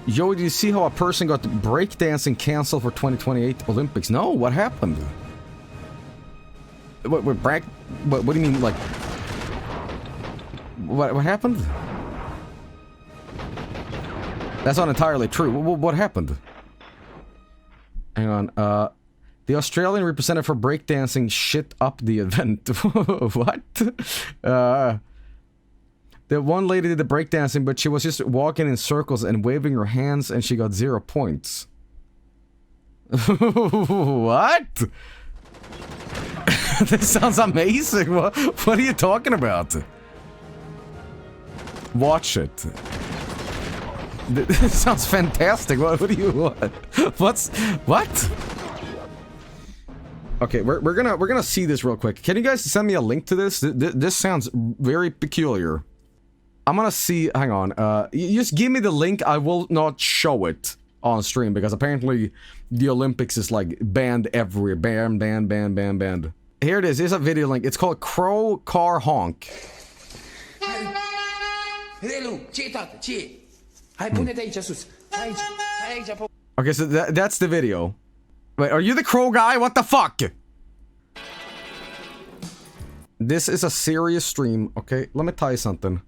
Yo, do you see how a person got breakdancing canceled for 2028 Olympics? No, what happened? What do you mean, like... What happened? That's not entirely true. What happened? Hang on, the Australian representative for breakdancing shit up the event. What? The one lady did the breakdancing, but she was just walking in circles and waving her hands, and she got 0 points. What? This sounds amazing. What are you talking about? Watch it. This sounds fantastic. What do you want? What? Okay, we're gonna see this real quick. Can you guys send me a link to this? This sounds very peculiar. I'm gonna see. Hang on. You just give me the link. I will not show it on stream because apparently the Olympics is like banned everywhere. Banned. Here it is. Here's a video link. It's called Crow Car Honk. Okay, so that's the video. Wait, are you the crow guy? What the fuck? This is a serious stream, okay? Let me tell you something.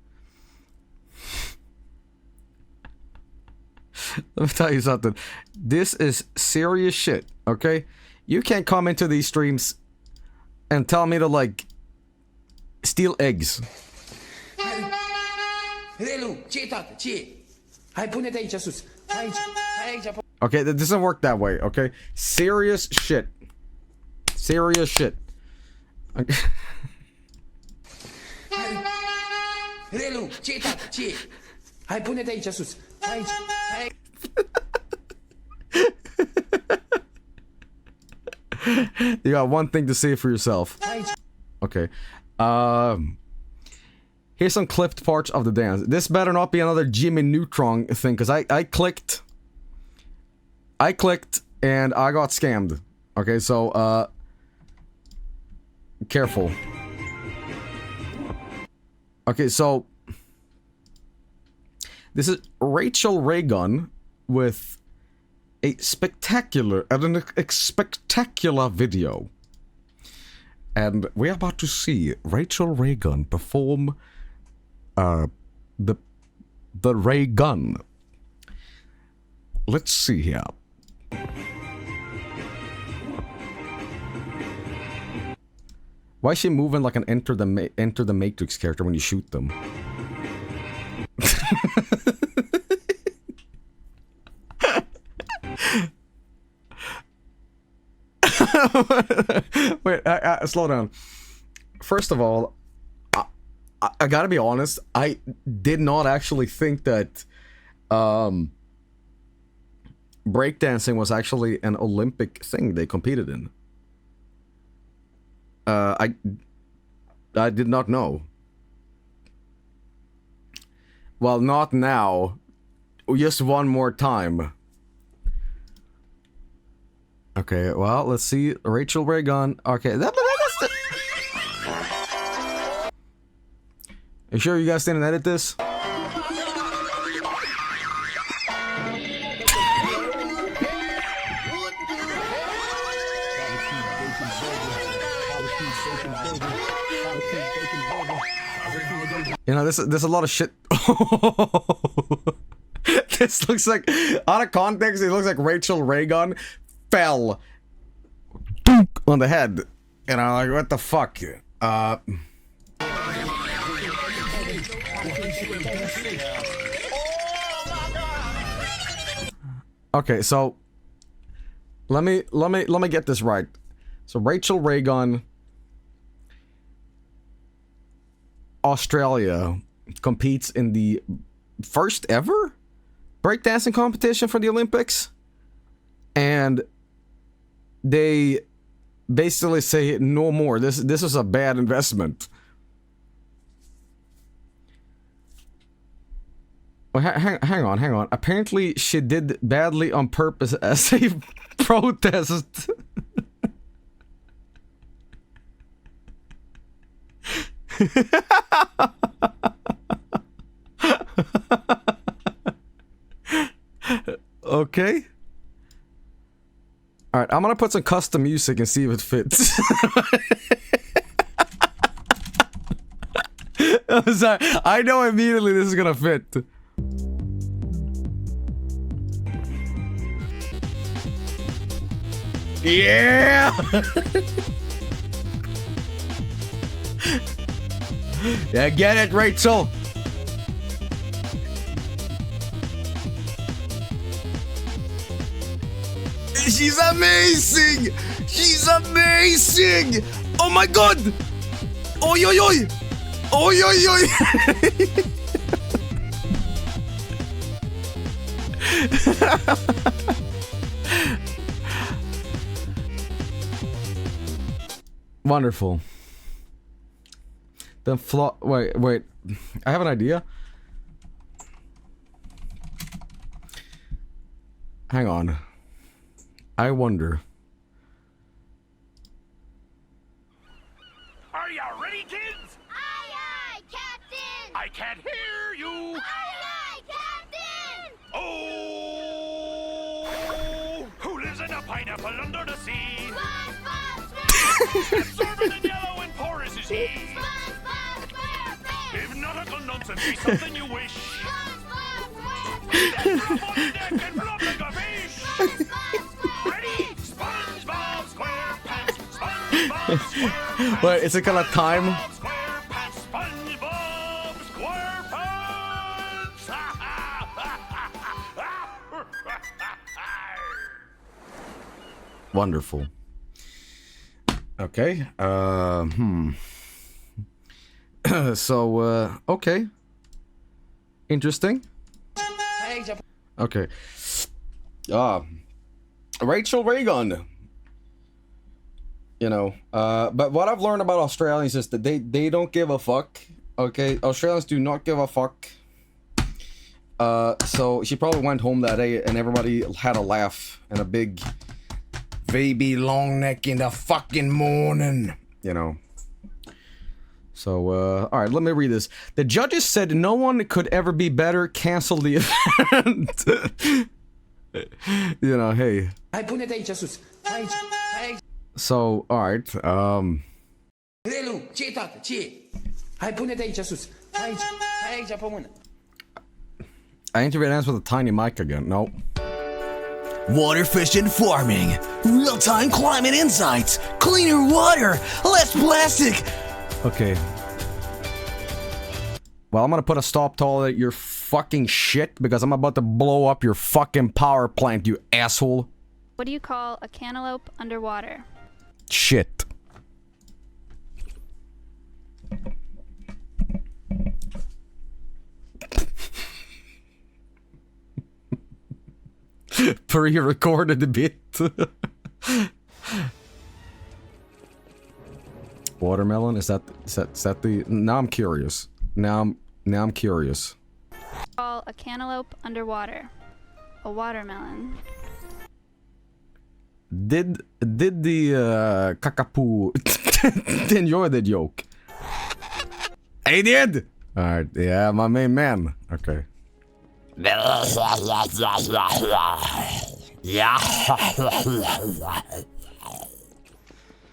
Let me tell you something. This is serious shit, okay? You can't come into these streams and tell me to, like, steal eggs. Okay, that doesn't work that way, okay? Serious shit. Serious shit. Okay. You got one thing to say for yourself. Okay. Here's some clipped parts of the dance. This better not be another Jimmy Neutron thing, because I clicked and I got scammed. Okay, so careful. Okay, so this is Rachel Reagan with a spectacular video. And we're about to see Rachel Reagan perform the ray gun. Let's see here. Why is she moving like an Enter the Matrix character when you shoot them? Wait, slow down. First of all, I gotta be honest, I did not actually think that breakdancing was actually an Olympic thing they competed in. I did not know. Well, not now. Just one more time. Okay, well, let's see. Rachel Reagan. Okay, that's the... You sure you guys didn't edit this? You know, there's a lot of shit. This looks like, out of context, it looks like Rachel Reagan fell on the head. And I'm like, what the fuck? Okay, so let me get this right. So Rachel Reagan, Australia, competes in the first ever breakdancing competition for the Olympics, and they basically say no more. This is a bad investment. Well, hang on. Apparently, she did badly on purpose as a protest. Okay. Alright, I'm gonna put some custom music and see if it fits. I'm sorry. I know immediately this is gonna fit. Yeah! Yeah, get it, Rachel! She's amazing! She's amazing! Oh my god! Oi, oi, oi! Oi, oi, oi! Wonderful. Then wait. I have an idea. Hang on. I wonder. Are you ready, kids? Aye, aye, Captain! I can't hear you! Aye, aye, Captain! Oh! Who lives in a pineapple under the sea? SpongeBob SquarePants! Absorbent and yellow and porous is he. SpongeBob SquarePants! If nautical nonsense be something you wish, SpongeBob then SquarePants! drop on deck and flop like a fish! Ready? SpongeBob SquarePants! SpongeBob SquarePants! Wait, is it gonna time? SquarePants! SpongeBob SquarePants! Wonderful. Okay. So, okay. Interesting. Okay. Rachel Reagan. You know, but what I've learned about Australians is that they don't give a fuck. Okay, Australians do not give a fuck. So she probably went home that day and everybody had a laugh and a big baby long neck in the fucking morning, you know. So, alright, let me read this. The judges said no one could ever be better, cancel the event. You know, hey. So, alright, I interviewed Ans with a tiny mic again. Nope. Water, fish, and farming. Real-time climate insights. Cleaner water. Less plastic. Okay. Well, I'm gonna put a stop to all your fucking shit because I'm about to blow up your fucking power plant, you asshole. What do you call a cantaloupe underwater? Shit. Pre-recorded a bit. Watermelon? Is that the? Now I'm curious. Now I'm curious. Call a cantaloupe underwater. A watermelon. Did the Kakapoo enjoy the joke? He did. All right. Yeah, my main man. Okay. Yeah.